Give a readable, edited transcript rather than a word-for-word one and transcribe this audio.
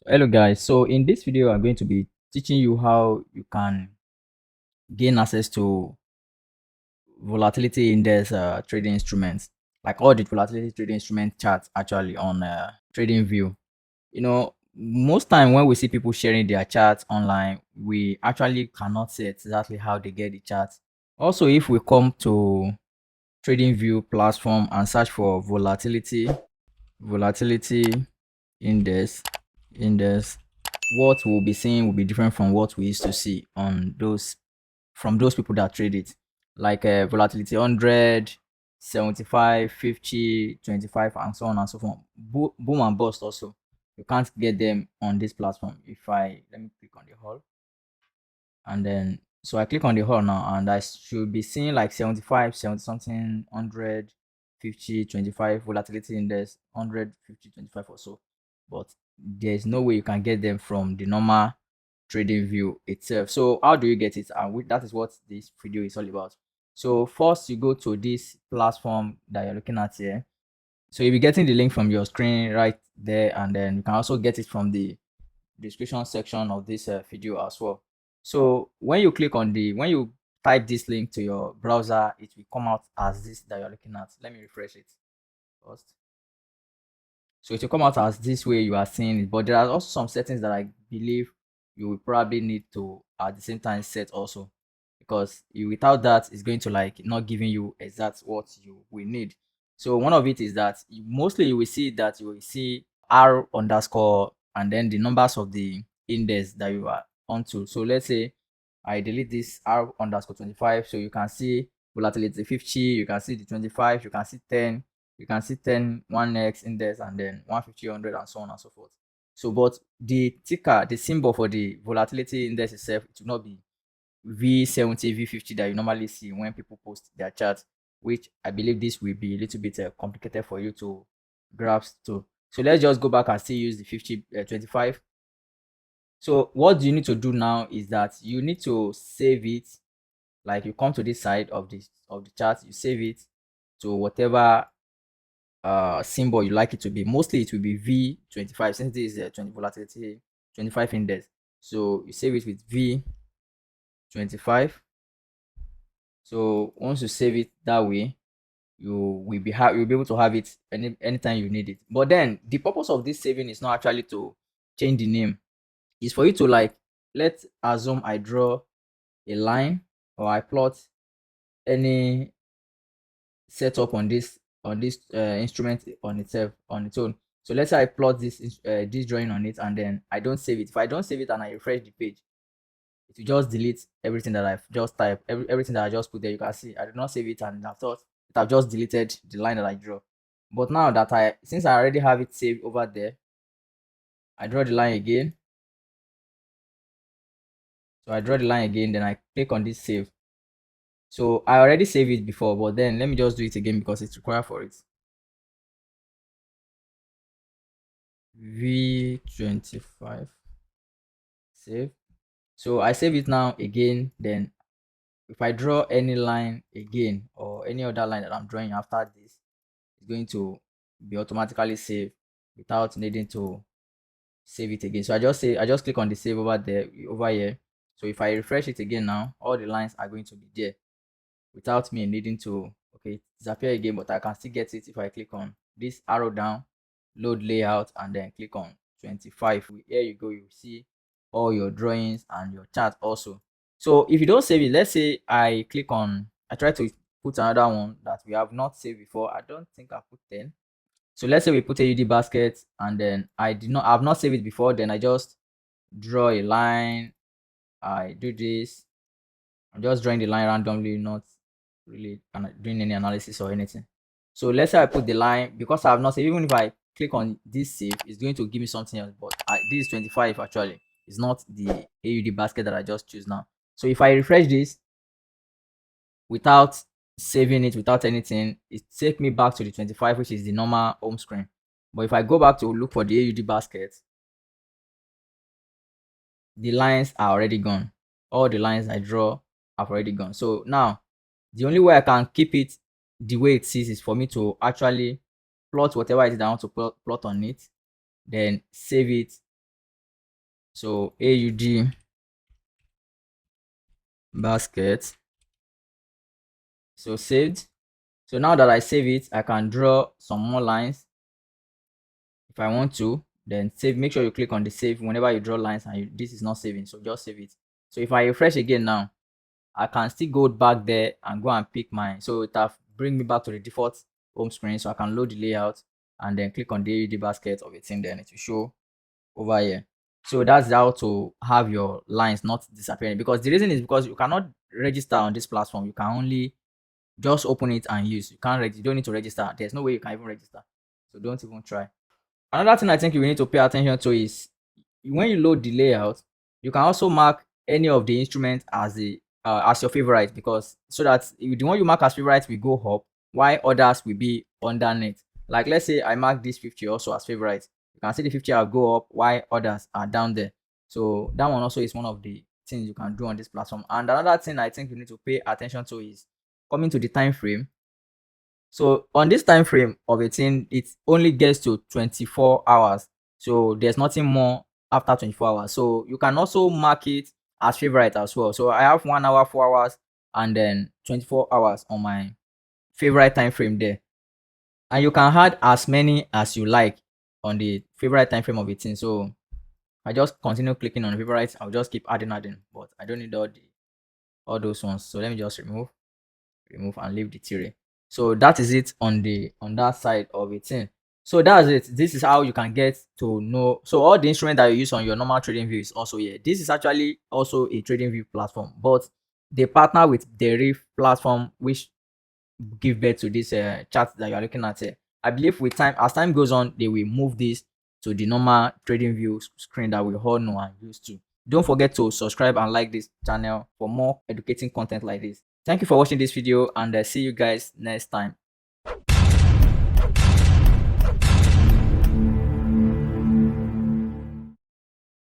Hello guys, so in this video I'm going to be teaching you how you can gain access to volatility index trading instruments, like all the volatility trading instrument charts actually on Tradingview. Most time when we see people sharing their charts online, we actually cannot say exactly how they get the charts. Also, if we come to Tradingview platform and search for volatility index, what we'll be seeing will be different from what we used to see on those from those people that trade it, like volatility 100, 75, 50, 25, and so on and so forth. Boom and bust also, you can't get them on this platform. If I let me click on the whole, and then so I click on the whole now, and I should be seeing like 75, 70 something, 100, 50, 25 volatility index, 100, 50, 25 or so. But there's no way you can get them from the normal trading view itself. So how do you get it? And that is what this video is all about. So first you go to this platform that you're looking at here. So you'll be getting the link from your screen right there, and then you can also get it from the description section of this video as well. So when you when you type this link to your browser, it will come out as this that you're looking at. Let me refresh it first. So it will come out as this way you are seeing it, but there are also some settings that I believe you will probably need to at the same time set also, because without that it's going to like not giving you exact what you will need. So one of it is that mostly you will see that you will see r underscore and then the numbers of the index that you are onto. So let's say I delete this r underscore 25, so you can see volatility 50, you can see the 25, you can see 10, you can see 10 1x index, and then 150, 100, and so on and so forth. So but the ticker, the symbol for the volatility index itself, it will not be V70, V50 that you normally see when people post their charts, which I believe this will be a little bit complicated for you to grasp to. So let's just go back and still use the 50 25. So what you need to do now is that you need to save it. Like you come to this side of the chart, you save it to whatever symbol you like it to be. Mostly it will be V25 since this is a 20 volatility 25 index. So you save it with V25. So once you save it that way, you'll be able to have it anytime you need it. But then the purpose of this saving is not actually to change the name. It's for you to, like, let's assume I draw a line or I plot any setup on this instrument on itself on its own. So let's say I plot this drawing on it, and then I don't save it. If I don't save it and I refresh the page, it will just delete everything that I've just typed, everything that I just put there. You can see I did not save it, and I thought it have just deleted the line that I draw. But now that since I already have it saved over there, I draw the line again. So I draw the line again, then I click on this save. So I already saved it before, but then let me just do it again because it's required for it. V25 save. So I save it now again. Then if I draw any line again or any other line that I'm drawing after this, it's going to be automatically saved without needing to save it again. So I just click on the save over there, over here. So if I refresh it again now, all the lines are going to be there without me needing to disappear again. But I can still get it if I click on this arrow down, load layout, and then click on 25. Here you go, you see all your drawings and your chart also. So if you don't save it, let's say I try to put another one that we have not saved before. I don't think I put 10. So let's say we put a UD basket, and then I've not saved it before. Then I just draw a line. I do this. I'm just drawing the line randomly, not really doing any analysis or anything. So let's say I put the line, because I have not saved. Even if I click on this save, it's going to give me something else. But this is 25 actually. It's not the AUD basket that I just choose now. So if I refresh this without saving it, without anything, it take me back to the 25, which is the normal home screen. But if I go back to look for the AUD basket, the lines are already gone. All the lines I draw have already gone. So now the only way I can keep it the way it is for me to actually plot whatever it is that I want to plot on it, then save it So AUD basket. So saved. So now that I save it, I can draw some more lines if I want to. Then save. Make sure you click on the save whenever you draw lines and this is not saving. So just save it. So if I refresh again now, I can still go back there and go and pick mine. So it have bring me back to the default home screen. So I can load the layout and then click on the AUD basket of a thing. Then it will show over here. So that's how to have your lines not disappearing, because the reason is because you cannot register on this platform. You can only just open it and use. You can't you don't need to register. There's no way you can even register. So don't even try. Another thing I think you need to pay attention to is when you load the layout, you can also mark any of the instruments as your favorite, because so that the one you mark as favorite will go up while others will be underneath. Like let's say I mark this 50 also as favorite. You can see the 50 will go up while others are down there. So that one also is one of the things you can do on this platform. And another thing I think you need to pay attention to is coming to the time frame. So on this time frame of a thing, it only gets to 24 hours. So there's nothing more after 24 hours. So you can also mark it as favorite as well. So I have 1 hour, 4 hours, and then 24 hours on my favorite time frame there. And you can add as many as you like on the favorite time frame of a thing. So I just continue clicking on favorites. I'll just keep adding, but I don't need all those ones. So let me just remove and leave the tier. So that is it on that side of it. So that's it. This is how you can get to know. So all the instrument that you use on your normal Tradingview is also here. This is actually also a Tradingview platform, but they partner with Deriv platform, which give birth to this chart that you are looking at here. I believe with time, as time goes on, they will move this to the normal Tradingview screen that we all know and used to. Don't forget to subscribe and like this channel for more educating content like this. Thank you for watching this video, and see you guys next time.